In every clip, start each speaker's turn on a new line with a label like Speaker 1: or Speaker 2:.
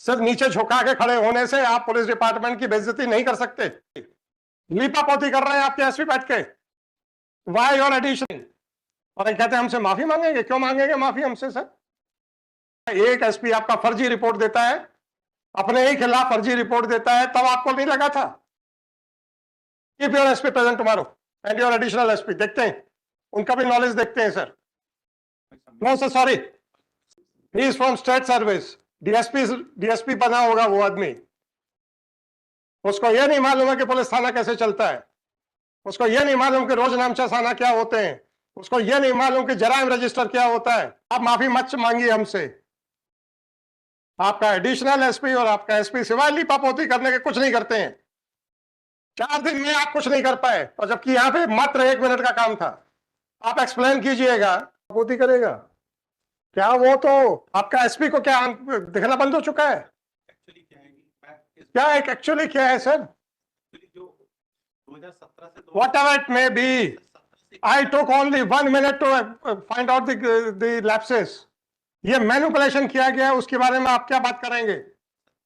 Speaker 1: सिर्फ नीचे झुका के खड़े होने से आप पुलिस डिपार्टमेंट की बेइज्जती नहीं कर सकते। लीपापोती कर रहे हैं आपके एसपी बैठ के, वाई योर एडिशन, और कहते हैं हमसे माफी मांगेंगे। क्यों मांगेंगे माफी हमसे सर? एक एसपी आपका फर्जी रिपोर्ट देता है, अपने ही खिलाफ फर्जी रिपोर्ट देता है, तब आपको नहीं लगा था? Keep your SP present tomorrow and your additional SP. देखते हैं, उनका भी नॉलेज देखते हैं sir. No sir, sorry, he is from state service. DSP बना होगा वो आदमी, उसको यह नहीं मालूम है कि पुलिस थाना कैसे चलता है, उसको यह नहीं मालूम कि रोज नामचा थाना क्या होते हैं, उसको यह नहीं मालूम कि जराइम रजिस्टर क्या होता है। आप माफी मत मांगिए हमसे। आपका एडिशनल एसपी और आपका एसपी सिवाय लीपापोती करने के कुछ नहीं करते हैं। 4 दिन में आप कुछ नहीं कर पाए, और जबकि यहां पे मात्र 1 मिनट का काम था। आप एक्सप्लेन कीजिएगा, पोती करेगा क्या? वो तो आपका एसपी को क्या दिखना बंद हो चुका है? क्या एक एक्चुअली क्या है sir? Whatever it may be, I took only 1 minute to find out the lapses. ये मैनिपुलेशन किया गया है, उसके बारे में आप क्या बात करेंगे?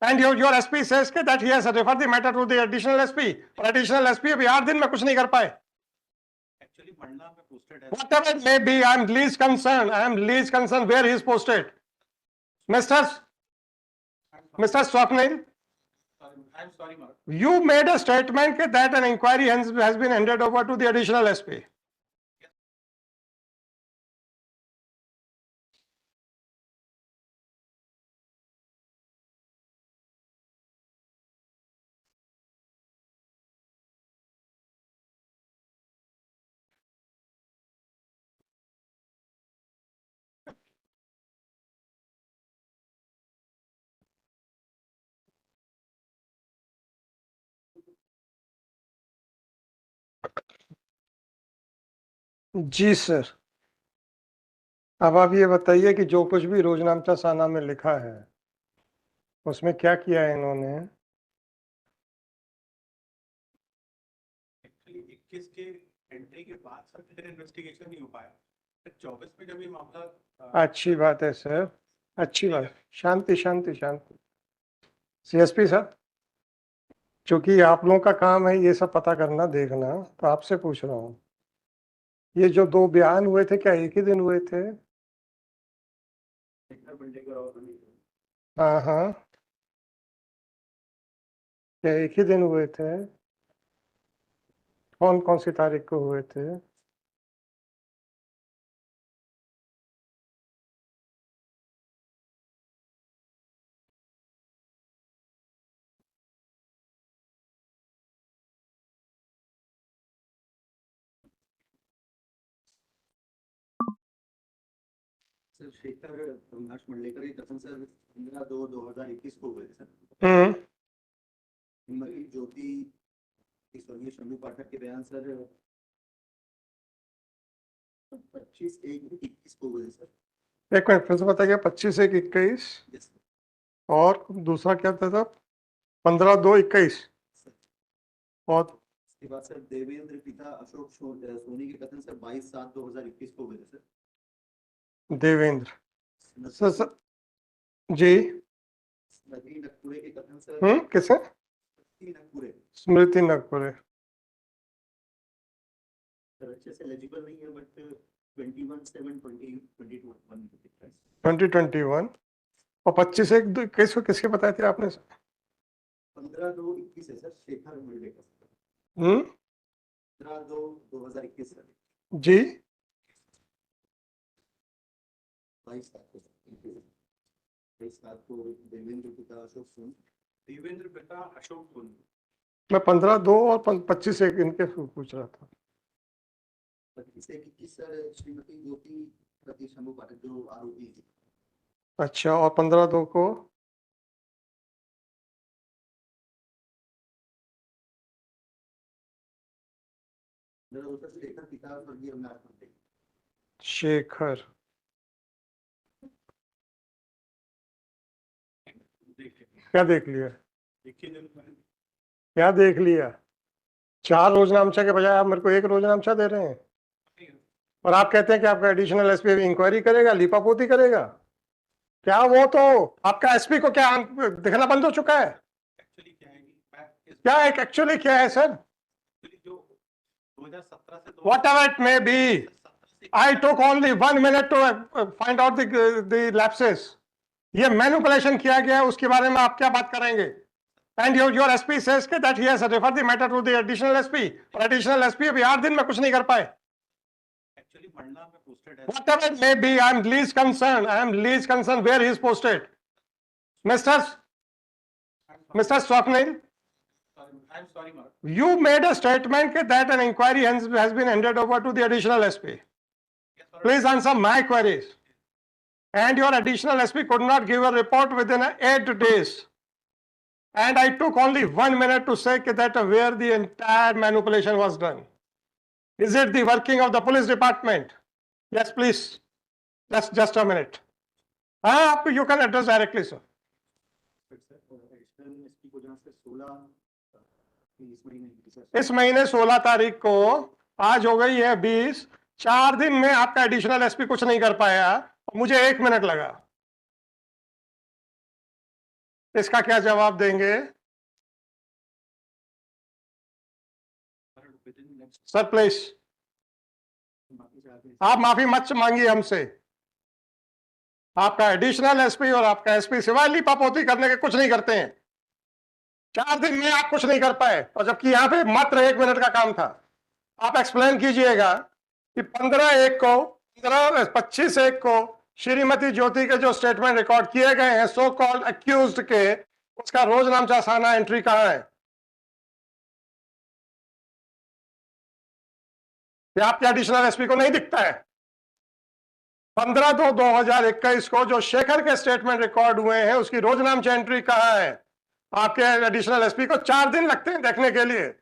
Speaker 1: And your SP says that he has referred the matter to the additional SP, और additional SP अभी 8 दिन में कुछ नहीं कर पाए। Whatever it may be, I am least concerned. I am least concerned where he is posted. Mr. Swapnil,
Speaker 2: I'm sorry, Mark.
Speaker 1: you made a statement that an inquiry has been handed over to the additional SP. जी sir. अब आप ये बताइए कि जो कुछ भी रोजनामचा साना में लिखा है उसमें क्या किया है इन्होंने?
Speaker 2: एक्चुअली 21 के एंट्री के बाद सर फिर इन्वेस्टिगेशन नहीं हो पाया। 24 में जब ये मामला
Speaker 1: अच्छी बात है सर, अच्छी बात। शांति शांति शांति। सीएसपी साहब, चूंकि आप लोगों का काम है ये सब पता करना देखना, तो आपसे पूछ रहा हूँ, ये जो 2 बयान हुए थे क्या एक ही दिन हुए थे? हाँ हाँ, क्या एक ही दिन हुए थे? कौन कौन सी तारीख को हुए थे?
Speaker 2: सर शेखर रविनाश मंडलेकर के कथन सर 15/2/2021 को हुए सर। ज्योति ईश्वरीय शंभू पाठक के बयान सर 25/1/21 को हुए सर।
Speaker 1: एक मिनट फिर से बताइए। 25/1/21 और दूसरा क्या था? 15/2/21 और
Speaker 2: इसके बाद सर देवेंद्र पिता अशोक सोनी के कथन सर 22/7/2021 को हुए सर।
Speaker 1: देवेंद्र सर जी।
Speaker 2: स्मृति नगपुरे के कथन सर
Speaker 1: किसे? स्मृति नगपुरे
Speaker 2: सर अच्छे से एलिजिबल नहीं है, बट 21/7/2021
Speaker 1: 2021 और 25/1/21 को किसके बताए थे आपने?
Speaker 2: 15/2/21 है सर, शेखर मंडलेकर। 15/2/2021 सर
Speaker 1: जी।
Speaker 2: 22 तारीख को देवेंद्र पिता अशोक सोनी।
Speaker 1: मैं 15/2 और 25/1 इनके पूछ रहा था।
Speaker 2: 25/21 सर श्रीमती ज्योति प्रति शंभू पाठक जो आरोपी थी।
Speaker 1: अच्छा, और 15/2 को?
Speaker 2: शेखर पिता स्वर्गीय रविनाश मंडलेकर।
Speaker 1: शेखर क्या देख लिया? क्या देख लिया? 4 रोजनामचा के बजाय आप मेरे को 1 रोजनामचा दे रहे हैं, और आप कहते हैं कि आपका एडिशनल एसपी इंक्वायरी करेगा, लीपापोती करेगा। क्या वो तो आपका एसपी को क्या दिखना बंद हो चुका है?
Speaker 2: एक्चुअली क्या है कि मैं
Speaker 1: क्या है एक्चुअली क्या है सर?
Speaker 2: जो 2017 से
Speaker 1: Whatever it may be,
Speaker 2: 2017 से
Speaker 1: I took only 1 minute to find out the lapses. ये मैनिपुलेशन किया गया है, उसके बारे में आप क्या बात करेंगे? And your SP says that he has referred the matter to the additional SP, और additional SP अभी 8 दिन में कुछ नहीं कर पाए.
Speaker 2: एक्चुअली मंडला में पोस्टेड है
Speaker 1: Whatever it may be, I am least concerned where he is posted. Mr. Swapnil,
Speaker 2: I am sorry मार
Speaker 1: you made a statement that an inquiry has been handed over to the additional SP. Please answer my queries. And your additional SP could not give a report within 8 days. And I took only 1 minute to say that where the entire manipulation was done. Is it the working of the police department? Yes, please. Just a minute. You can address directly, sir.
Speaker 2: Additional SP को जहां से 16 इस महीने की sir
Speaker 1: इस महीने 16 तारीख को, आज हो गई है 20, 4 दिन में आपका एडिशनल एसपी कुछ नहीं कर पाया, मुझे 1 मिनट लगा. इसका क्या जवाब देंगे सर? प्लीज आप माफी मत मांगिए हमसे. आपका एडिशनल एसपी और आपका एसपी सिवाय लीपापोती करने के कुछ नहीं करते हैं. 4 दिन में आप कुछ नहीं कर पाए, और जबकि यहां पे मात्र 1 मिनट का काम था. आप एक्सप्लेन कीजिएगा कि 25/1 को श्रीमती ज्योति के जो स्टेटमेंट रिकॉर्ड किए गए हैं सो कॉल्ड अक्यूज्ड के, उसका रोज नामचा साना एंट्री कहां है? क्या आपके एडिशनल एसपी को नहीं दिखता है? 15/2/2021 को जो शेखर के स्टेटमेंट रिकॉर्ड हुए हैं उसकी रोज नामचा एंट्री कहां है? आपके एडिशनल एसपी को 4 दिन लगते हैं देखने के लिए.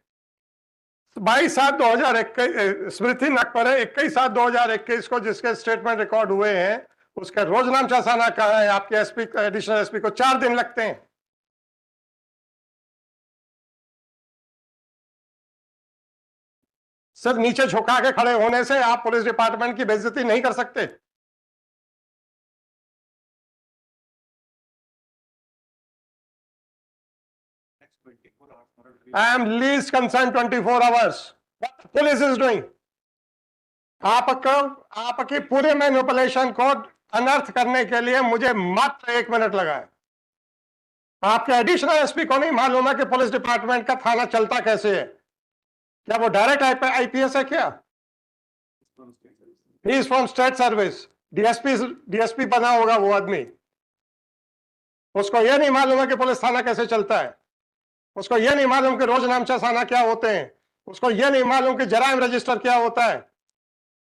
Speaker 1: 22/7/2021 स्मृति नकपरे 21/7/2021 को जिसके स्टेटमेंट रिकॉर्ड हुए हैं उसका रोज नामचा साना कहां है? आपके एसपी एडिशनल एसपी को 4 दिन लगते हैं. सर नीचे झुका के खड़े होने से आप पुलिस डिपार्टमेंट की बेइज्जती नहीं कर सकते. I am least concerned 24 hours. What the police is doing? आपके पूरे मैनिपुलेशन को अनर्थ करने के लिए मुझे मात्र 1 मिनट लगा है. आपके एडिशनल एसपी को नहीं मालूम है कि पुलिस डिपार्टमेंट का थाना चलता कैसे है? क्या वो डायरेक्ट आईपीएस है क्या? ही is from state service. DSP बना होगा वो आदमी. उसको यह नहीं मालूम है कि पुलिस थाना कैसे चलता है. उसको यह नहीं मालूम कि रोज नामचा थाना क्या होते हैं. उसको यह नहीं मालूम कि जराइम रजिस्टर क्या होता है.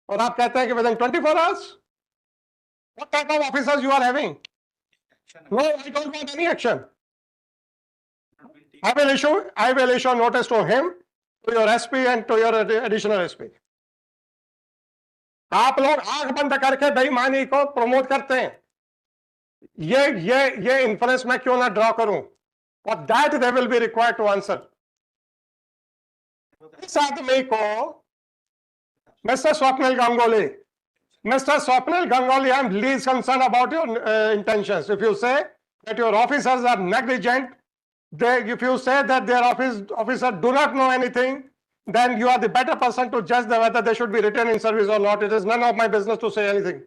Speaker 1: और आप कहते हैं कि within 24 hours. What type of officers you are having? No, I don't want any action. I will issue notice to him, to your SP and to your additional SP. आप लोग आंख बंद करके बेईमानी को प्रमोट करते हैं. ये इन्फ्लुएंस मैं क्यों ना ड्रॉ करूं? For that they will be required to answer. इस आदमी को Mr. Swapnil Ganguly, I am least concerned about your intentions. If you say that your officers are negligent, if you say that their officers do not know anything, then you are the better person to judge whether they should be retained in service or not. It is none of my business to say anything.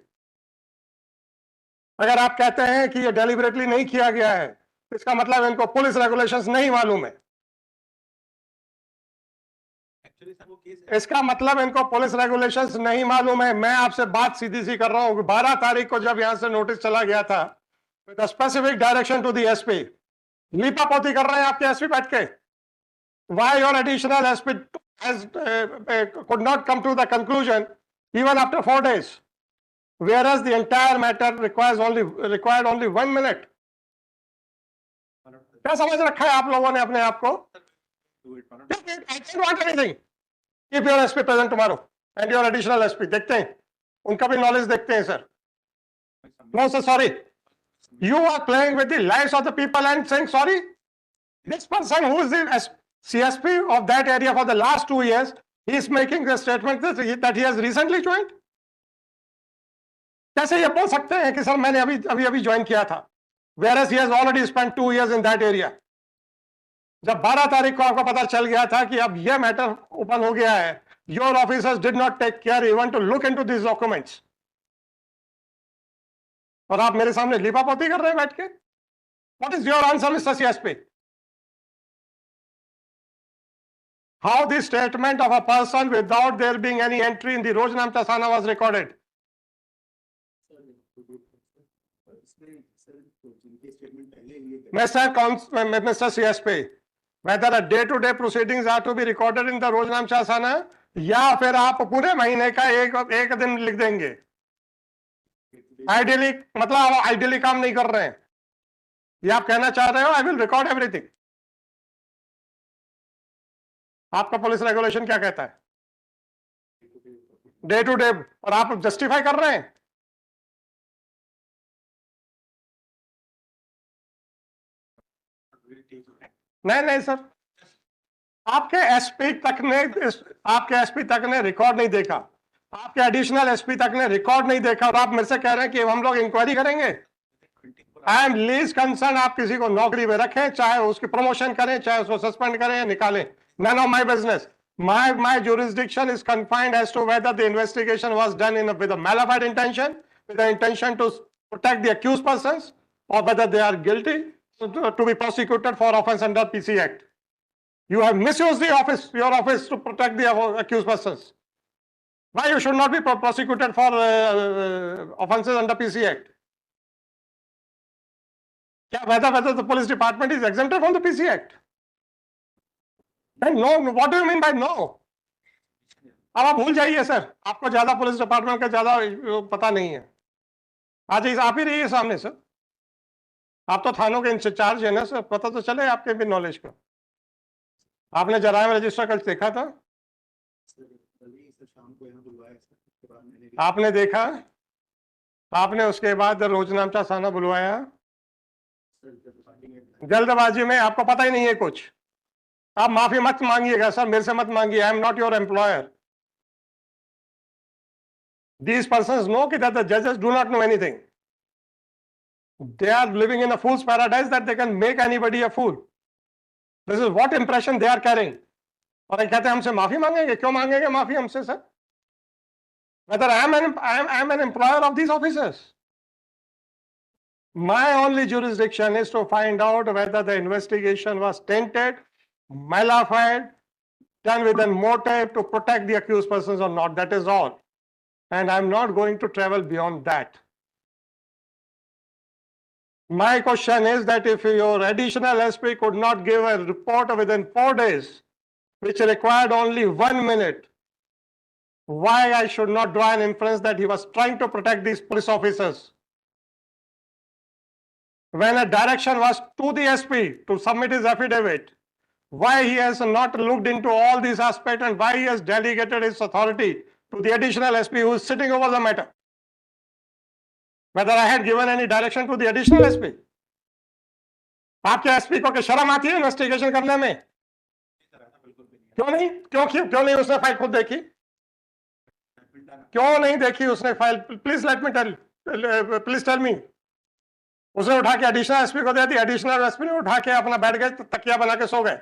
Speaker 1: अगर आप कहते हैं कि ये deliberately नहीं किया गया है, इसका मतलब इनको पुलिस रेगुलेशंस नहीं मालूम है. इसका मतलब इनको पुलिस रेगुलेशंस नहीं मालूम है. मैं आपसे बात सीधी सी कर रहा हूं. 12 तारीख को जब यहां से नोटिस चला गया था with specific direction to the SP, लीपापोती कर रहे हैं आपके एसपी बैठ के. Why your additional SP could not come to the conclusion even after 4 days, whereas the entire matter required only 1 minute. क्या समझ रखा है आप लोगों ने अपने आप को? I don't want anything. Keep your SP present tomorrow and your additional SP. देखते हैं, उनका भी नॉलेज देखते हैं sir. No sir, sorry. You are playing with the lives of the people and saying sorry. This person who is the CSP of that area for the last 2 years, he is making the statement that he has recently joined. कैसे ये बोल सकते हैं कि sir मैंने अभी अभी अभी ज्वाइन किया था, whereas he has already spent 2 years in that area. जब 12 तारीख को आपको पता चल गया था कि अब यह मैटर ओपन हो गया है, your officers did not take care even to look into these documents. और आप मेरे सामने लीपापोती कर रहे हैं बैठ के. What is your answer, Mr. CSP? How the statement of a person without there being any entry in the Rojnamcha Sana was recorded? Mr. CSP, whether a day-to-day proceedings are to be recorded in the Rojnamcha Sana, या फिर आप पूरे महीने का एक दिन लिख देंगे. आइडियली मतलब आप आइडियली काम नहीं कर रहे हैं, ये आप कहना चाह रहे हो. I will record everything. आपका पुलिस रेगुलेशन क्या कहता है? Day to day. और आप जस्टिफाई कर रहे हैं. नहीं सर, आपके एसपी तक ने रिकॉर्ड नहीं देखा, आपके एडिशनल एसपी तक ने रिकॉर्ड नहीं देखा, और आप मेरे से कह रहे हैं कि हम लोग इंक्वायरी करेंगे. I am least concern. आप किसी को नौकरी में रखें, चाहे उसकी प्रमोशन करें, चाहे उसको सस्पेंड करें या निकालें, none of my business. My jurisdiction is confined as to whether the investigation was done with a mala fide intention, with the intention to protect the accused persons, or whether they are guilty to be prosecuted for offense under PC Act. You have misused your office to protect the accused persons. Why you should not be prosecuted for offenses under PC Act? Whether the police department is exempted from the PC Act? No, what do you mean by no? अब आप भूल जाइए sir, आपको ज्यादा police department का ज्यादा पता नहीं है. आज आप ही रहिए सामने सर, आप तो थानों के इंचार्ज है ना सर, पता तो चले आपके भी नॉलेज का. आपने जराइम रजिस्टर कल देखा था? आपने देखा? आपने उसके बाद रोजनामचा थाना बुलवाया. जल्दबाजी में आपको पता ही नहीं है कुछ. आप माफी मत मांगिएगा सर, मेरे से मत मांगिए. I am not your employer. These persons know that the judges do not know anything. They are living in a fool's paradise that they can make anybody a fool. This is what impression they are carrying. और कहते हैं हमसे माफी मांगेंगे. क्यों मांगेंगे माफी हमसे sir? Whether I am an employer of these officers. My only jurisdiction is to find out whether the investigation was tainted, mala fide, done with a motive to protect the accused persons or not. That is all. And I'm not going to travel beyond that. My question is that if your additional SP could not give a report within 4 days, which required only 1 minute, why I should not draw an inference that he was trying to protect these police officers? When a direction was to the SP to submit his affidavit, why he has not looked into all these aspects and why he has delegated his authority to the additional SP who is sitting over the matter? Whether I had given any direction to the additional SP? आपके SP को क्या शर्म आती है investigation करने में? क्यों नहीं उसने फाइल खुद देखी? क्यों नहीं देखी उसने फाइल? Please tell me. उसने उठा के एडिशनल एसपी को दे दी, एडिशनल एसपी ने उठा के अपना बैठ गए, तकिया बना के सो गए.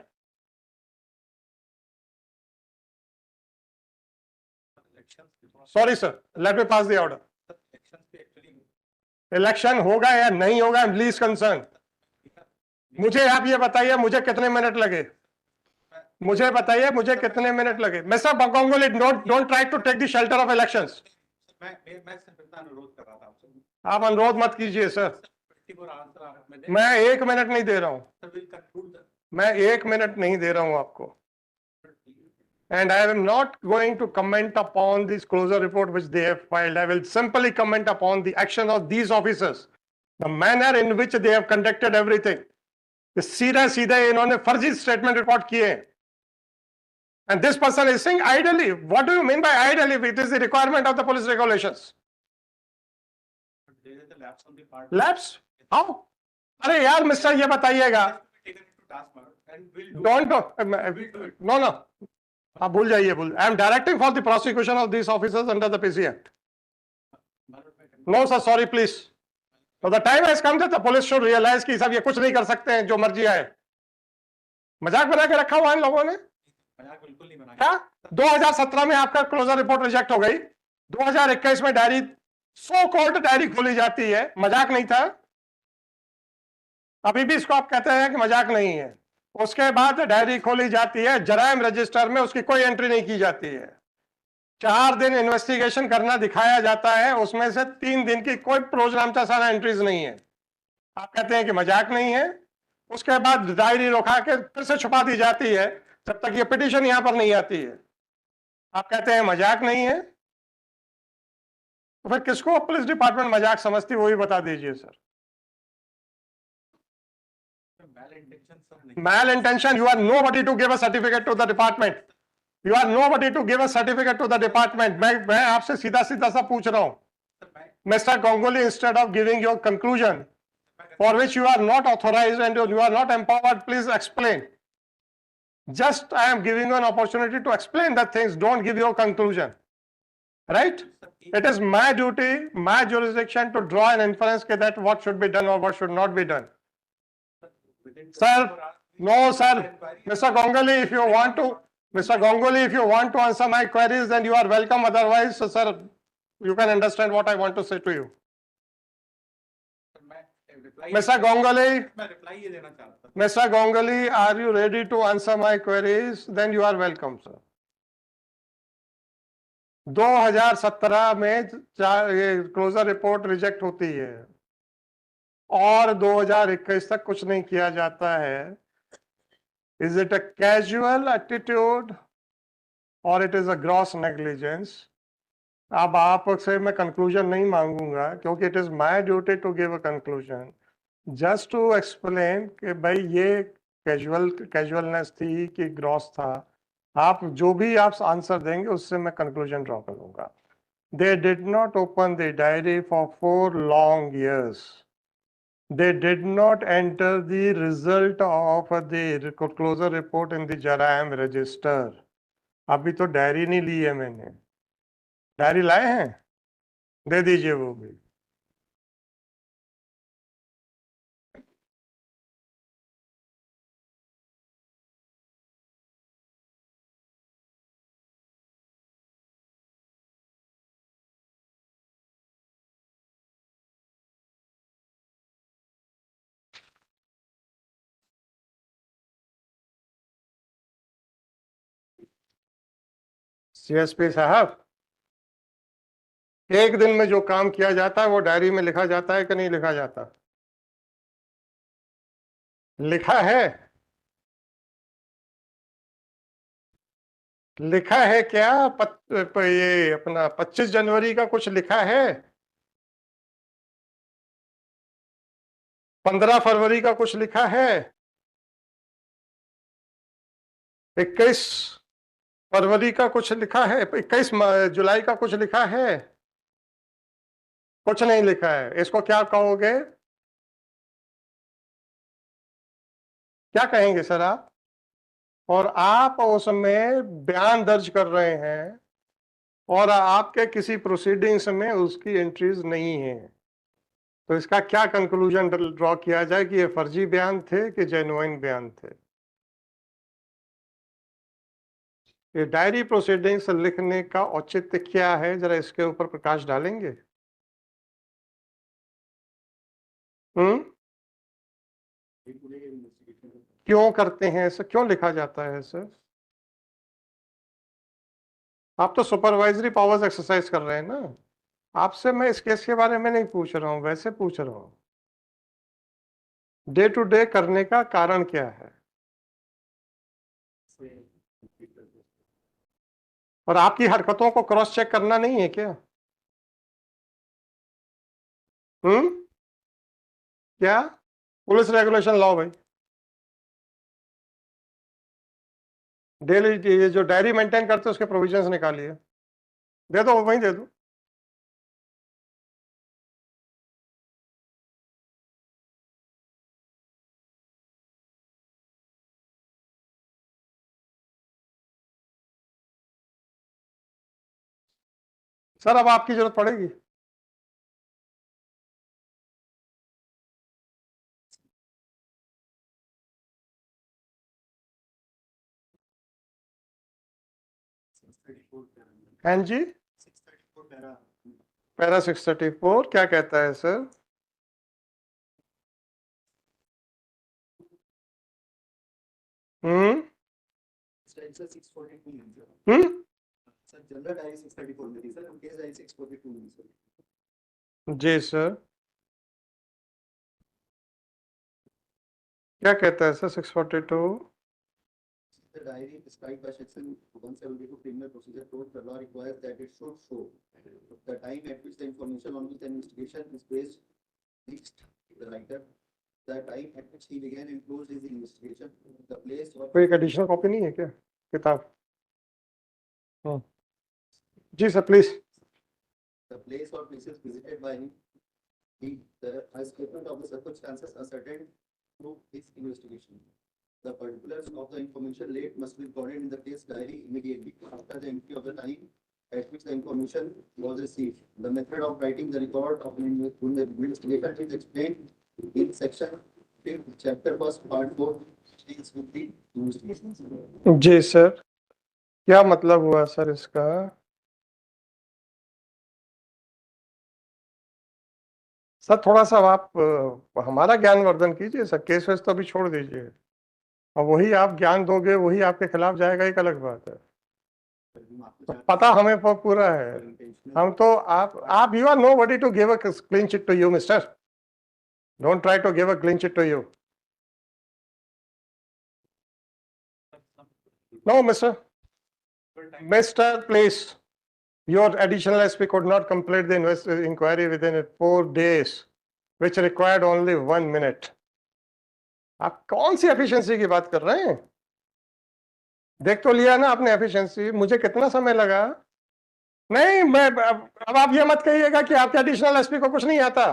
Speaker 1: Sorry sir, let me pass the order. Election होगा या नहीं होगा, आई एम लीस्ट कंसर्न. मुझे आप ये बताइए मुझे कितने मिनट लगे? मुझे बताइए मुझे कितने मिनट लगे? Mister Ganguly, don't try to take the shelter of elections. आप अनुरोध मत कीजिए सर. मैं 1 मिनट नहीं दे रहा हूं. मैं 1 मिनट नहीं दे रहा हूं आपको. And I am not going to comment upon this closure report which they have filed. I will simply comment upon the action of these officers, the manner in which they have conducted everything. सीधे इन्होंने फर्जी statement report किए. And this person is saying idly. What do you mean by idly? It is the requirement of the police regulations. Lapse? How? अरे यार mister ये बताइएगा. No. आप भूल जाइए. I am directing for the prosecution of these officers under the PC Act. No sir, sorry please. तो the time has come that the police should realise कि सब ये कुछ नहीं कर सकते हैं, जो मर्जी आए। मजाक बना के रखा हुआ इन लोगों ने।
Speaker 2: मजाक बिल्कुल नहीं बना
Speaker 1: क्या 2017 में आपका क्लोजर रिपोर्ट रिजेक्ट हो गई, 2021 में डायरी, सो कॉल्ड डायरी खोली जाती है, मजाक नहीं था। अभी भी इसको आप कहते हैं कि मजाक नहीं है। उसके बाद डायरी खोली जाती है, जराइम रजिस्टर में उसकी कोई एंट्री नहीं की जाती है। 4 दिन इन्वेस्टिगेशन करना दिखाया जाता है, उसमें से 3 दिन की कोई प्रोग्राम सारा एंट्रीज नहीं है। आप कहते हैं कि मजाक नहीं है। उसके बाद डायरी रोका के फिर से छुपा दी जाती है, जब तक ये पिटीशन यहां पर नहीं आती है। आप कहते हैं मजाक नहीं है, तो फिर किसको पुलिस डिपार्टमेंट मजाक समझती है, वो भी बता दीजिए sir. Mal intention, you are nobody to give a certificate to the department. You are nobody to give a certificate to the department. मैं आपसे सीधा सीधा सा पूछ रहा हूं, mister Ganguly, instead of giving your conclusion for which you are not authorized and you are not empowered, please explain. Just I am giving you an opportunity to explain the things, don't give your conclusion. Right? It is my duty, my jurisdiction to draw an inference that what should be done or what should not be done. Sir, no sir, Mr. Ganguly, if you want to, Mr. Ganguly, if you want to answer my queries, then you are welcome. Otherwise, so, sir, you can understand what I want to say to you. Mr. Ganguly, Mr. Ganguly, are you ready to answer my queries? Then you are welcome, sir. 2017 में ये closure report reject होती है और 2021 तक कुछ नहीं किया जाता है। Is it a casual attitude or it is a gross negligence? अब आपसे मैं कंक्लूजन नहीं मांगूंगा, क्योंकि it is my duty to give a conclusion, just to explain कि भाई ये कैजुअलनेस थी कि ग्रॉस था। आप जो भी आप आंसर देंगे उससे मैं कंक्लूजन ड्रॉ करूंगा। They did not open the diary for 4 long years. They did not enter the result of the closure report in the जरायम रजिस्टर। अभी तो डायरी नहीं ली है मैंने। डायरी लाए हैं, दे दीजिए वो भी। सीएसपी साहब, एक दिन में जो काम किया जाता है वो डायरी में लिखा जाता है कि नहीं लिखा जाता? लिखा है? लिखा है क्या? ये अपना 25 जनवरी का कुछ लिखा है? 15 फरवरी का कुछ लिखा है? 21 फरवरी का कुछ लिखा है? 21 जुलाई का कुछ लिखा है? कुछ नहीं लिखा है। इसको क्या कहोगे? क्या कहेंगे सर आप? और आप उसमें बयान दर्ज कर रहे हैं और आपके किसी प्रोसीडिंग्स में उसकी एंट्रीज नहीं है, तो इसका क्या कंक्लूजन ड्रॉ किया जाए कि ये फर्जी बयान थे कि जेन्युइन बयान थे? ये डायरी प्रोसीडिंग्स लिखने का औचित्य क्या है, जरा इसके ऊपर प्रकाश डालेंगे? क्यों करते हैं ऐसा, क्यों लिखा जाता है सर? आप तो सुपरवाइजरी पावर्स एक्सरसाइज कर रहे हैं ना। आपसे मैं इस केस के बारे में नहीं पूछ रहा हूं, वैसे पूछ रहा हूं डे टू डे करने का कारण क्या है। और आपकी हरकतों को क्रॉस चेक करना नहीं है क्या? क्या? पुलिस रेगुलेशन लाओ भाई। डेली ये जो डायरी मेंटेन करते हैं उसके प्रोविजंस निकालिए, दे दो, वहीं दे दो। सर अब आपकी जरूरत पड़ेगी। हाँ जी,
Speaker 2: 634 पैरा
Speaker 1: पैरा 634 क्या कहता है सर? हम्म
Speaker 2: 642 में सर।
Speaker 1: हम्म
Speaker 2: सर जनरल डायरी 634 में थी सर, केस डायरी 642 में सर।
Speaker 1: जी सर, क्या कहता है sir 642?
Speaker 2: The diary described by section 172 criminal procedure code, the law requires that it should show the time at which the information on which the investigation is based reached the writer, the time at which he began and closed his investigation, the place or
Speaker 1: कोई एक additional copy नहीं है क्या किताब? हाँ जी sir please.
Speaker 2: the place or places visited by him, a statement of the circumstances ascertained through his investigation. The particulars of the information laid must be recorded in the case diary immediately after the entry of the time at which the information was received. The method of writing the record of the investigation is explained in section 5, chapter 1, part 4, deals with the investigation.
Speaker 1: जी sir, क्या मतलब हुआ sir इसका? Sir थोड़ा सा आप हमारा ज्ञानवर्धन कीजिए सर, केस वेस तो अभी छोड़ दीजिए, और वही आप ज्ञान दोगे वही आपके खिलाफ जाएगा, एक अलग बात है। पता हमें पूरा है, हम तो आप you are nobody to give a clean chit to you mister, don't try to give a clean chit to you. No mister please, your additional SP could not complete the inquiry within 4 days, which required only 1 minute. आप कौन सी efficiency की बात कर रहे हैं? देख तो लिया ना आपने एफिशिएंसी, मुझे कितना समय लगा? नहीं, मैं अब आप ये मत कहिएगा कि आपके एडिशनल एसपी को कुछ नहीं आता।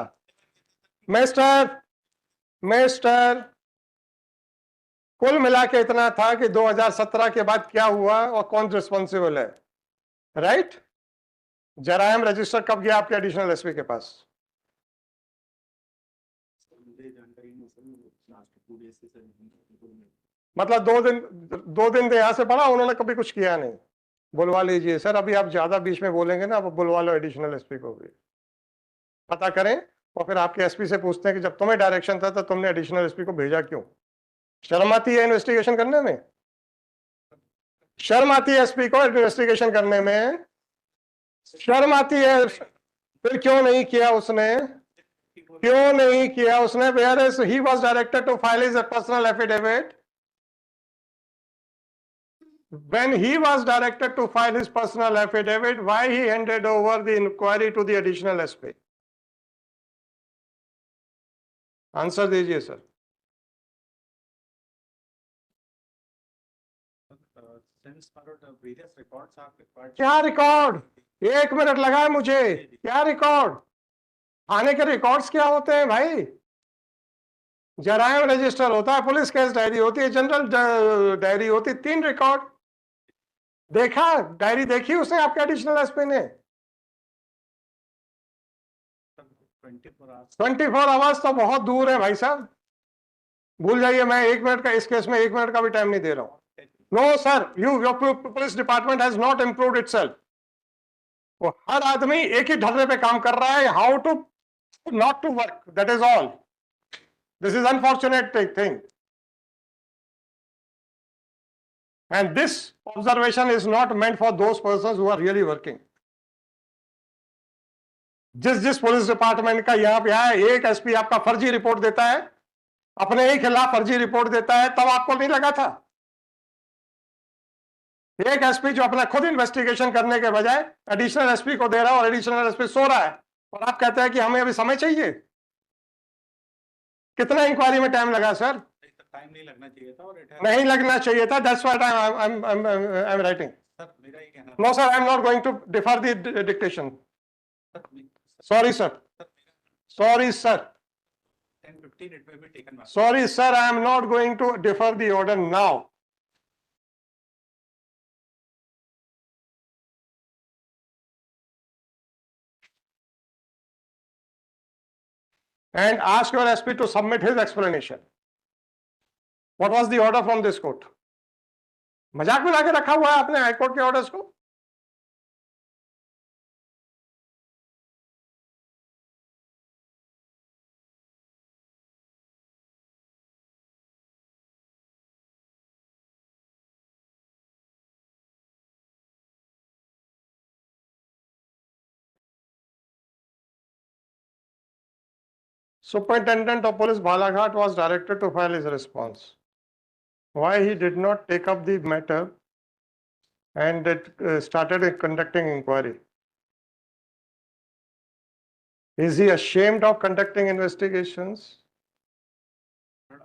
Speaker 1: मिस्टर कुल मिला के इतना था कि 2017 के बाद क्या हुआ और कौन रिस्पॉन्सिबल है, राइट? जरायम रजिस्टर कब गया आपके एडिशनल एसपी के पास? मतलब 2 दिन यहां से पड़ा, उन्होंने कभी कुछ किया नहीं। बुलवा लीजिए सर, अभी आप ज्यादा बीच में बोलेंगे ना, अब बुलवा लो एडिशनल एसपी को भी, पता करें, और फिर आपके एसपी से पूछते हैं कि जब तुम्हें डायरेक्शन था तो तुमने एडिशनल एसपी को भेजा क्यों? शर्म आती है इन्वेस्टिगेशन करने में? शर्म आती है एसपी को इन्वेस्टिगेशन करने में? शर्म आती है? फिर क्यों नहीं किया उसने? क्यों नहीं किया उसने? Whereas he was directed to file his personal affidavit. When he was directed to file his personal affidavit, why he handed over the inquiry to the additional SP? Answer दीजिए सर। क्या रिकॉर्ड? 1 मिनट लगा है मुझे, क्या record? थाने के records क्या होते हैं भाई? जरायम रजिस्टर होता है, पुलिस केस डायरी होती है, जनरल डायरी होती है, 3 रिकॉर्ड। देखा डायरी, देखी उसने आपके एडिशनल एसपी ने? 24 आवर्स तो बहुत दूर है भाई साहब, भूल जाइए। मैं 1 मिनट का, इस केस में 1 मिनट का भी टाइम नहीं दे रहा हूं। No sir, your police department has not improved itself. वो हर आदमी एक ही ढर्रे पे काम कर रहा है, how to not to work, that is all. This is unfortunate thing, and this observation is not meant for those persons who are really working. जिस पुलिस डिपार्टमेंट का यहाँ पे है, एक एसपी आपका फर्जी रिपोर्ट देता है, अपने ही खिलाफ फर्जी रिपोर्ट देता है, तब आपको नहीं लगा था? एक एसपी जो अपना खुद इन्वेस्टिगेशन करने के बजाय एडिशनल एसपी को दे रहा है, और एडिशनल एसपी सो रहा है, और आप कहते हैं कि हमें अभी समय चाहिए। कितना इंक्वायरी में टाइम लगा सर?
Speaker 2: टाइम नहीं लगना चाहिए था, और
Speaker 1: नहीं लगना चाहिए था, that's what I am writing. No sir, I am not going to differ the dictation. Sorry sir, sorry sir,
Speaker 2: 10:15 it may be taken back.
Speaker 1: Sorry, sir, I am not going to defer the order now. And ask your SP to submit his explanation. What was the order from this court? मजाक में लाके रखा हुआ है आपने high court के orders को। Superintendent of Police Balaghat was directed to file his response. Why he did not take up the matter and started conducting inquiry? Is he ashamed of conducting investigations?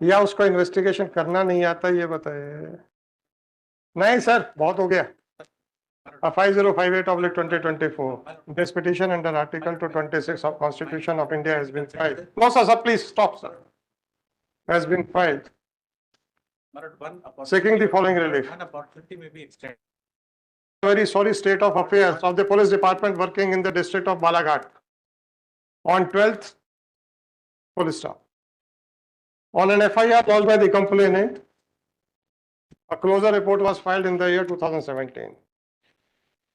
Speaker 1: या उसको इन्वेस्टिगेशन करना नहीं आता, ये बताइए। नहीं सर, बहुत हो गया। 5058/2024. This petition under Article 226 of Constitution of India has been filed. No, sir, please stop, sir. Has been filed. Seeking the following relief.
Speaker 3: An opportunity may be extended.
Speaker 1: Very sorry state of affairs of the police department working in the district of Balaghat. On 12th, police staff. On an FIR lodged by the complainant, a closure report was filed in the year 2017.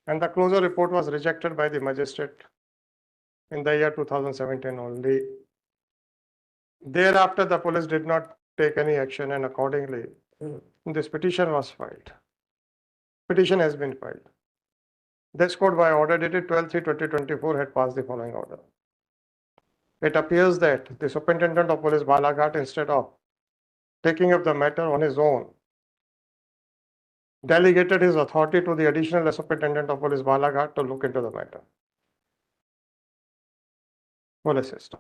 Speaker 1: And the closure report was rejected by the magistrate in the year 2017 only. Thereafter, the police did not take any action, and accordingly, this petition was filed. Petition has been filed. This court, by order dated 12/3/2024, had passed the following order. It appears that the Superintendent of Police Balaghat, instead of taking up the matter on his own, delegated his authority to the Additional Superintendent of Police Balaghat to look into the matter. Police system.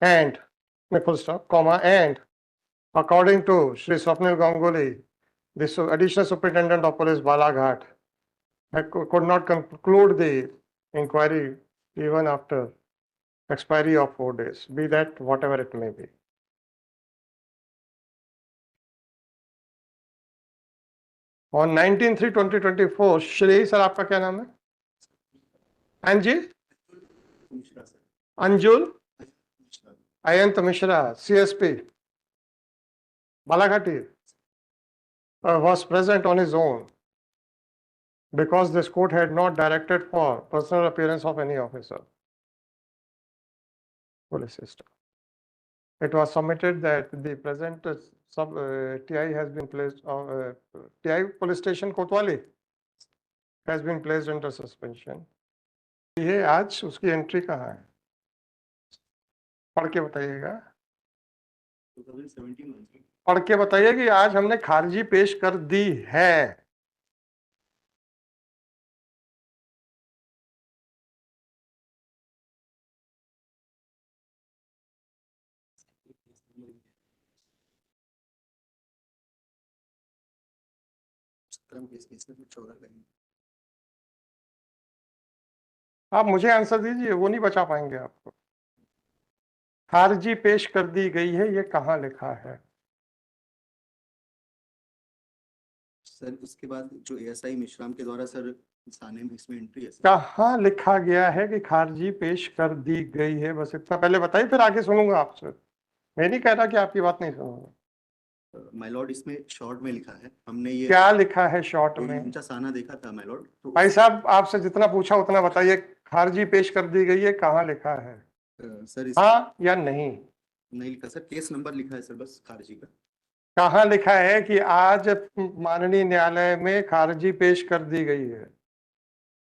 Speaker 1: And, full stop, comma, and according to Shri Swapnil Ganguly, the Additional Superintendent of Police Balaghat could not conclude the inquiry even after expiry of 4 days, be that whatever it may be. On 19/3/2024, Shri sir आपका क्या नाम है? Anji
Speaker 2: Mishra sir,
Speaker 1: Anjul
Speaker 2: Mishra,
Speaker 1: Ayant Mishra, CSP Balaghat, was present on his own because this court had not directed for personal appearance of any officer. Police system. It was submitted that the present TI has been placed, TI police station Kotwali has been placed under suspension. ये आज उसकी entry कहाँ है? पढ़ के बताइएगा।
Speaker 2: 2017 में
Speaker 1: पढ़ के बताइए कि आज हमने खारिजी पेश कर दी है। आप मुझे आंसर दीजिए, वो नहीं बचा पाएंगे आपको। खारिजी पेश कर दी गई है, ये कहाँ लिखा है?
Speaker 2: सर उसके बाद जो ASI मिश्राम के द्वारा सर थाने में इसमें एंट्री है सर।
Speaker 1: कहाँ लिखा गया है कि खारिजी पेश कर दी गई है? बस इतना पहले बताइए, फिर आगे सुनूंगा आपसे। मैं नहीं कह रहा कि आपकी बात नहीं सुनूंगा।
Speaker 2: माय लॉर्ड इसमें शॉर्ट में लिखा है, हमने ये
Speaker 1: क्या लिखा है शॉर्ट में?
Speaker 2: उनका साना देखा था माय लॉर्ड। तो
Speaker 1: भाई साहब, आपसे जितना पूछा उतना बताइए। खारिजी पेश कर दी गई है, कहाँ लिखा है?
Speaker 2: सर
Speaker 1: हाँ या नहीं?
Speaker 2: नहीं लिखा सर, केस नंबर लिखा है सर बस खारिजी का।
Speaker 1: कहाँ लिखा है कि आज माननीय न्यायालय में खारिजी पेश कर दी गई है?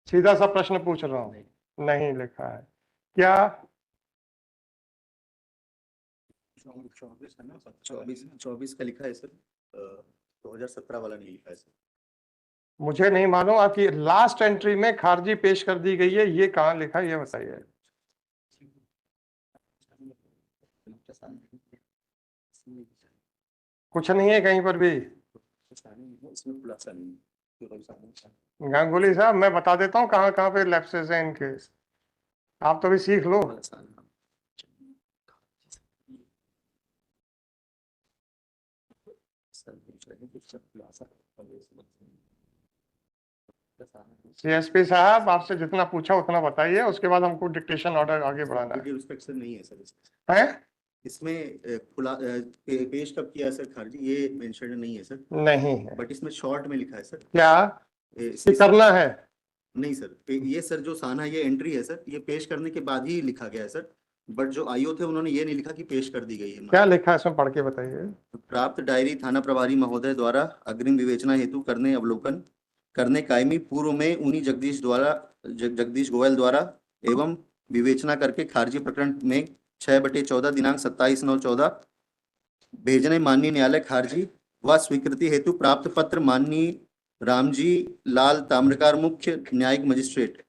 Speaker 1: सीधा सा प्रश्न पूछ रहा हूँ। नहीं लिखा है। क्या
Speaker 2: 24 का लिखा है सर, 2017 वाला नहीं लिखा है सर।
Speaker 1: मुझे नहीं मालूम, आपकी लास्ट एंट्री में खारिजी पेश कर दी गई है, ये कहाँ लिखा है ये बताइए। कुछ नहीं है कहीं पर भी। गांगुली साहब, मैं बता देता हूँ कहाँ कहाँ पे लैप्सेस हैं इनके, आप तो भी सीख लो। CSP साहब, आपसे जितना पूछा उतना बताइए, उसके बाद हमको डिक्टेशन ऑर्डर आगे बढ़ाना है।
Speaker 2: रिस्पेक्ट नहीं है सर
Speaker 1: हैं?
Speaker 2: इसमें पेश कब किया सर खारिजी, ये मेंशन नहीं है सर।
Speaker 1: नहीं है,
Speaker 2: बट इसमें शॉर्ट में लिखा है सर।
Speaker 1: क्या करना है?
Speaker 2: नहीं सर, ये सर जो साना ये एंट्री है सर, ये पेश करने के बाद ही लिखा गया है सर। बट जो आईओ थे उन्होंने ये नहीं लिखा कि पेश कर दी गई है।
Speaker 1: क्या लिखा है इसमें, पढ़ के बताइए।
Speaker 2: प्राप्त डायरी थाना प्रभारी महोदय द्वारा अग्रिम विवेचना हेतु करने अवलोकन करने कायमी पूर्व में उन्हीं जगदीश गोयल द्वारा एवं विवेचना करके खारिजी प्रकरण में 6/14 दिनांक 27/9/14 भेजने माननीय न्यायालय खारिजी व स्वीकृति हेतु प्राप्त पत्र माननीय रामजी लाल ताम्रकार मुख्य न्यायिक मजिस्ट्रेट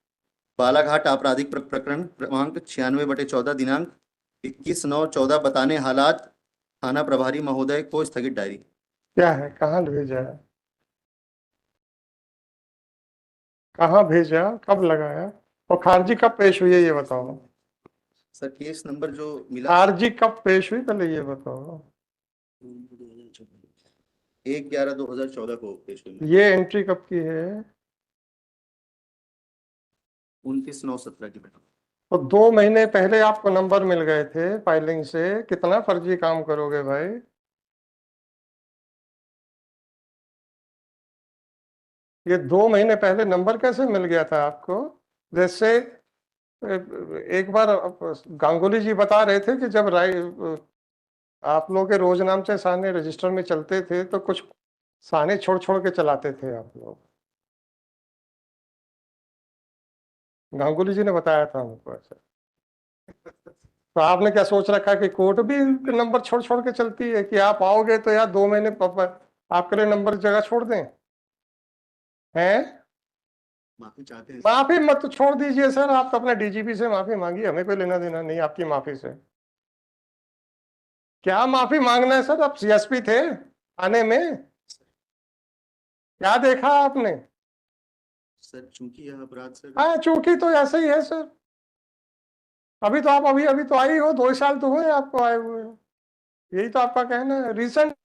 Speaker 2: बालाघाट आपराधिक प्रकरण क्रमांक 96/14 दिनांक 21/9/14 बताने हालात थाना प्रभारी महोदय को स्थगित डायरी।
Speaker 1: क्या है, कहाँ भेजा है, कहाँ भेजा, कब लगाया और खारिजी कब पेश हुई है ये बताओ।
Speaker 2: सर केस नंबर जो मिला
Speaker 1: खारिजी कब पेश हुई पहले ये बताओ।
Speaker 2: 1/11/2014 को पेश हुई।
Speaker 1: ये एंट्री कब की है?
Speaker 2: 29/9/17 की बेटा।
Speaker 1: तो 2 महीने पहले आपको नंबर मिल गए थे फाइलिंग से, कितना फर्जी काम करोगे भाई। ये 2 महीने पहले नंबर कैसे मिल गया था आपको? जैसे एक बार गांगुली जी बता रहे थे कि जब आप लोग के रोजनामचे साने रजिस्टर में चलते थे तो कुछ साने छोड़ छोड़ के चलाते थे आप लोग। गांगुली जी ने बताया था हमको ऐसा। तो आपने क्या सोच रखा है कि कोर्ट भी नंबर छोड़ छोड़ के चलती है कि आप आओगे तो यार 2 महीने आपके लिए नंबर जगह छोड़ दें? हैं?
Speaker 2: माफी चाहते हैं।
Speaker 1: माफी मत छोड़ दीजिए सर, आप तो अपने डीजीपी से माफी मांगिए, हमें कोई लेना देना नहीं आपकी माफी से। क्या माफी मांगना है सर, आप सीएसपी थे आने में, क्या देखा आपने?
Speaker 2: सर चूंकि यह अपराध सर
Speaker 1: हाँ चूंकि तो ऐसे ही है सर। अभी तो आप अभी तो आई हो, 2 साल तो हुए आपको आए हुए, यही तो आपका कहना है। रिसेंट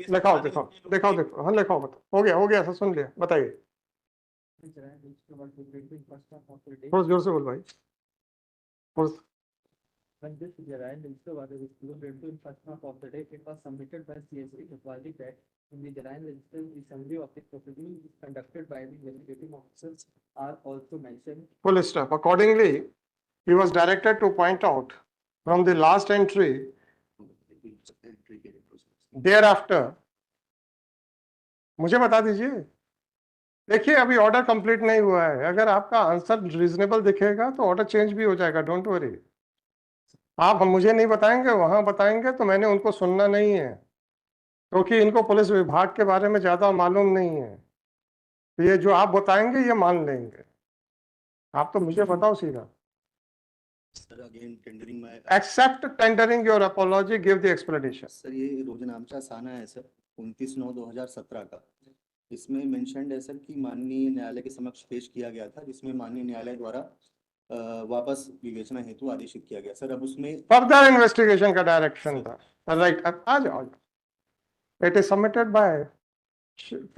Speaker 1: लिखाओ दिखाओ दिखाओ देखो, हाँ लिखाओ बताओ। हो गया सर, सुन लिया, बताइए। थोड़ा जोर से बोल भाई।
Speaker 3: When this Jarine register was distributed in first half of the day, it was submitted by CSP Kotwali that in the Jarine register, the summary of the proceedings conducted by the investigating officers are also mentioned.
Speaker 1: Full stop. Accordingly, he was directed to point out from the last entry thereafter. मुझे बता दीजिए। देखिए अभी order complete नहीं हुआ है, अगर आपका आंसर रीजनेबल दिखेगा तो ऑर्डर चेंज भी हो जाएगा, डोंट वरी। आप मुझे नहीं बताएंगे, वहां बताएंगे तो मैंने उनको सुनना नहीं है, क्योंकि इनको पुलिस विभाग के बारे में ज्यादा मालूम नहीं है। तो ये जो आप बताएंगे ये मान लेंगे, आप तो मुझे बताओ सीधा।
Speaker 2: सर अगेन टेंडरिंग में
Speaker 1: except tendering your apology, give the explanation.
Speaker 2: Sir ये रोजनामचा साना है सर 29/9/2017 का। इसमें मेंशन्ड है सर कि माननीय न्यायालय के समक्ष पेश किया गया था, जिसमें माननीय न्यायालय द्वारा वापस विवेचना हेतु आदेशित किया गया। सर अब उसमें
Speaker 1: फर्दर इन्वेस्टिगेशन का डायरेक्शन था, राइट। अब आ जाओ। It is submitted by,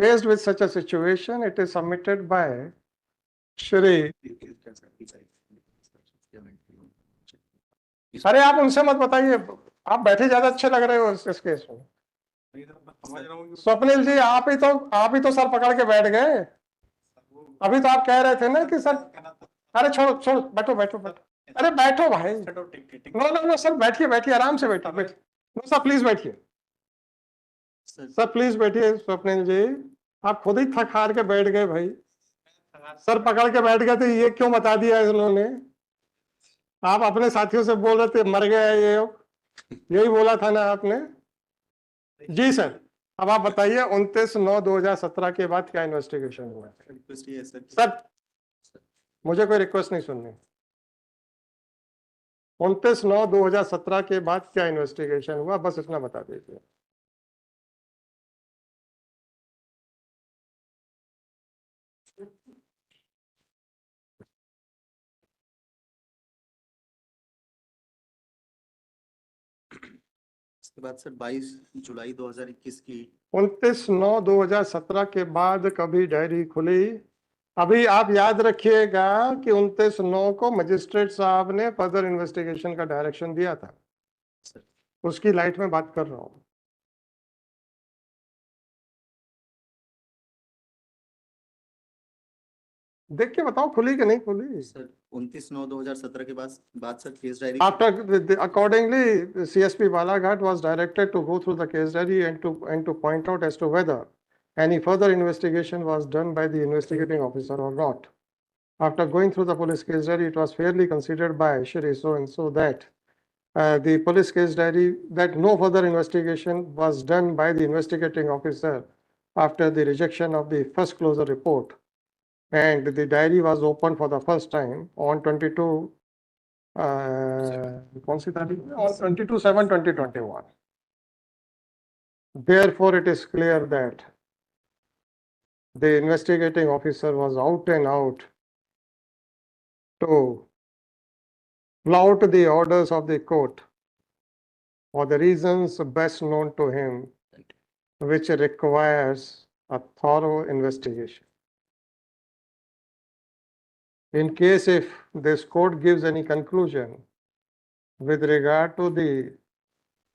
Speaker 1: faced with such a situation, it is submitted by Shri. अरे आप उनसे मत बताइए, आप बैठे ज्यादा अच्छे लग रहे हो इस केस में। स्वप्निल जी आप ही तो सर पकड़ के बैठ गए। अभी तो आप कह रहे थे ना कि सर, अरे छोड़ो बैठो। अरे बैठो भाई, नो सर बैठिए आराम से बैठिए। नो सर प्लीज बैठिए, सर प्लीज बैठिए। स्वप्निल जी आप खुद ही थक हार के बैठ गए भाई, सर पकड़ के बैठ गए थे, ये क्यों बता दिया इन्होंने? आप अपने साथियों से बोल रहे थे मर गया ये, यही बोला था ना आपने? जी सर, अब आप बताइए 29/9/2017 के बाद क्या इन्वेस्टिगेशन हुआ? सर मुझे कोई रिक्वेस्ट नहीं सुननी। 29/9/2017 के बाद क्या इन्वेस्टिगेशन हुआ, बस इतना बता दीजिए।
Speaker 2: इसके बाद सर 22 जुलाई 2021 की
Speaker 1: 29/9/2017 के बाद कभी डायरी खुली? अभी आप याद रखिएगा कि 29/9 को मजिस्ट्रेट साहब ने फर्दर इन्वेस्टिगेशन का डायरेक्शन दिया था, उसकी लाइट में बात कर रहा हूं। देख के बताओ खुली कि नहीं खुली।
Speaker 2: सर 29/9/2017 के बाद sir case diary
Speaker 1: After accordingly, CSP Balaghat was directed to go through the case diary and to point out as to whether any further investigation was done by the investigating officer or not. after going through the police case diary, it was fairly considered by Shri so and so that the police case diary that no further investigation was done by the investigating officer after the rejection of the first closure report, and the diary was opened for the first time on 22 कौन सी तारीख में? On 22/7/2021. Therefore, it is clear that the investigating officer was out and out to flout the orders of the court for the reasons best known to him, which requires a thorough investigation. In case if this court gives any conclusion with regard to the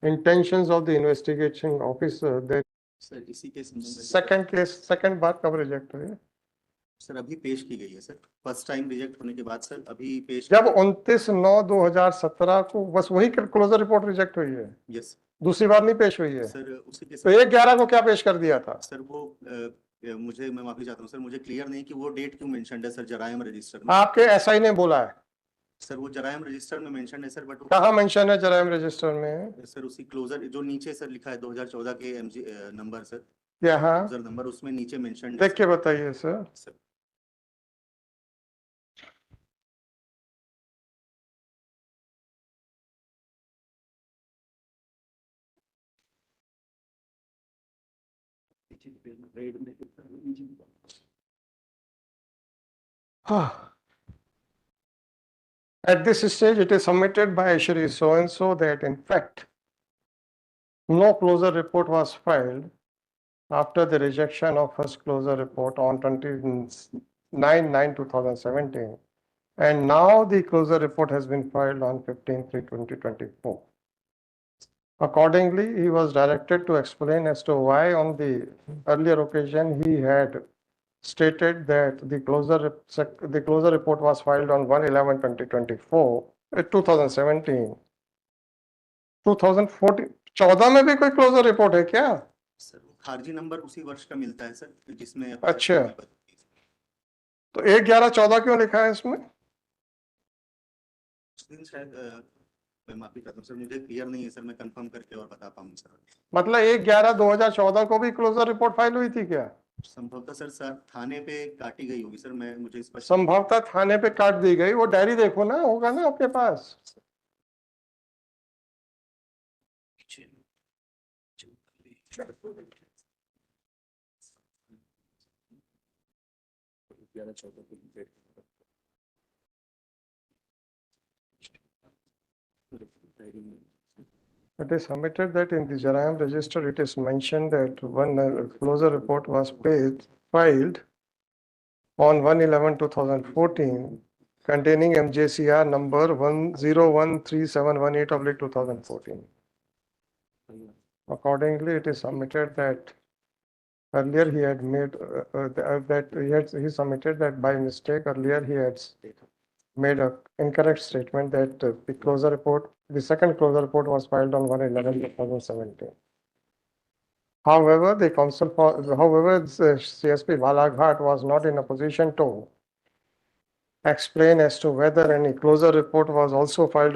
Speaker 1: intentions of the investigating officer, then
Speaker 2: sir इसी के संबंध में
Speaker 1: second बार कब reject हुई?
Speaker 2: Sir अभी पेश की गई है सर, फर्स्ट टाइम रिजेक्ट होने के बाद सर अभी पेश
Speaker 1: जब 29/9/2017 को बस वही क्लोजर रिपोर्ट रिजेक्ट हुई है,
Speaker 2: यस
Speaker 1: दूसरी बार नहीं पेश हुई है।
Speaker 2: सर उसी के
Speaker 1: तो 1/11 को क्या पेश कर दिया था?
Speaker 2: सर वो मैं माफी चाहता हूँ सर, मुझे क्लियर नहीं कि वो डेट क्यों मेंशन्ड है सर जरायम रजिस्टर में।
Speaker 1: आपके एसआई ने बोला है।
Speaker 2: सर वो जरायम रजिस्टर में मेंशन है सर, बट
Speaker 1: कहाँ मेंशन है जरायम रजिस्टर में?
Speaker 2: सर उसी क्लोजर जो नीचे सर लिखा है 2014 के एमजी नंबर सर,
Speaker 1: यहाँ
Speaker 2: क्लोजर नंबर उसमें नीचे मेंशन है
Speaker 1: देख के बताइए sir.
Speaker 2: Sir.
Speaker 1: At this stage, it is submitted by Shri so and so that in fact, no closure report was filed after the rejection of first closure report on 29/9/2017, and now the closure report has been filed on 15/3/2024. Accordingly, he was directed to explain as to why on the earlier occasion he had stated that the closure report was filed on 1/11/2024, 2017. 2014 14 में भी कोई closure report है क्या?
Speaker 2: Sir वो खारजी number उसी वर्ष का मिलता है सर, जिसमें
Speaker 1: अच्छा। तो 1/11/14 क्यों लिखा है इसमें?
Speaker 2: उस दिन शायद मैं माफी चाहता हूँ सर, मुझे क्लियर नहीं है सर, मैं कंफर्म करके और बता पाऊंगा सर।
Speaker 1: मतलब 1/11/2014 को भी क्लोजर रिपोर्ट फाइल हुई थी क्या?
Speaker 2: संभवतः सर थाने पे काटी गई होगी सर, मैं मुझे इस पर
Speaker 1: संभवतः थाने पे काट दी गई। वो डायरी देखो ना, होगा ना आपके पास। It is submitted that in the Jarayam register, it is mentioned that one closure report was filed on 1/11/2014, containing MJCR number 1013718/2014. Accordingly, it is submitted that earlier he had made he submitted that by mistake earlier he had made a incorrect statement that the second closure report was filed on 1/11/2017. However, CSP Balaghat was not in a position to explain as to whether any closure report was also filed on